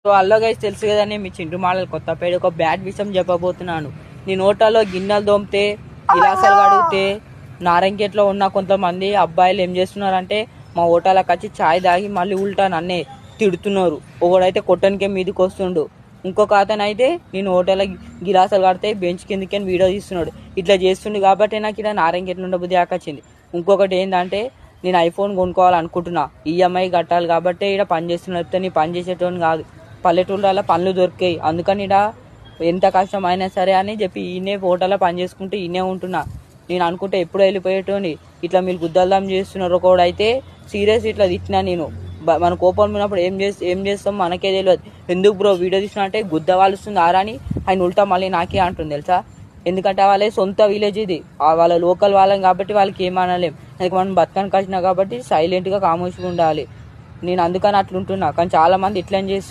So అల్లో guys తెలుసు కదండి, మీ చింటు మాలలు కొత్తపేట ఒక బ్యాడ్ విషయం చెప్పబోతున్నాను. నేను హోటల్లో గిన్నెలు దోమితే, గిలాసాలు కడిగితే, నారంకేట్లో ఉన్న కొంతమంది అబ్బాయిలు ఏం చేస్తున్నారంటే మా హోటల్కి వచ్చి ఛాయ్ తాగి మళ్ళీ ఉల్టా నన్నే తిడుతున్నారు. ఒకడైతే కొట్టనికే మీదకి వస్తుండు, ఇంకొక అతను అయితే నేను హోటల్లో గిలాసాలు కడితే బెంచ్ కిందకి వీడియో తీస్తున్నాడు. ఇట్లా చేస్తుండు కాబట్టి నాకు ఇక్కడ నారంకేట్లో ఉండబుద్ధి ఆకొచ్చింది. ఇంకొకటి ఏంటంటే నేను ఐఫోన్ కొనుక్కోవాలనుకుంటున్నా, ఈఎంఐ కట్టాలి కాబట్టి ఇక్కడ పని చేస్తున్నా. నీ పని చేసేటోని కాదు, పల్లెటూళ్ళలో పనులు దొరికాయి, అందుకని ఇక్కడ ఎంత కష్టం అయినా సరే అని చెప్పి ఈయనే హోటల్లో పని చేసుకుంటూ ఈయనే ఉంటున్నా. నేను అనుకుంటే ఎప్పుడు వెళ్ళిపోయేటోని, ఇట్లా మీరు గుద్దల్దాం చేస్తున్నారు. ఒకడైతే సీరియస్ ఇట్లా తిట్టినా నేను. మన కోపం ఉన్నప్పుడు ఏం చేస్తాం మనకే తెలియదు. ఎందుకు బ్రో వీడియో తీసినా అంటే గుద్ద వాలుస్తుంది ఆరని ఆయన ఉల్టా మళ్ళీ నాకే అంటుంది తెలుసా. ఎందుకంటే వాళ్ళ సొంత విలేజ్ ఇది, వాళ్ళ లోకల్ వాళ్ళం కాబట్టి వాళ్ళకి ఏమనలేం. అందుకే మనం బతకడానికి వచ్చినా కాబట్టి సైలెంట్గా ఖామోష్గా ఉండాలి. నేను అందుకని అట్లుంటున్నా. కానీ చాలా మంది ఇట్లని చేసి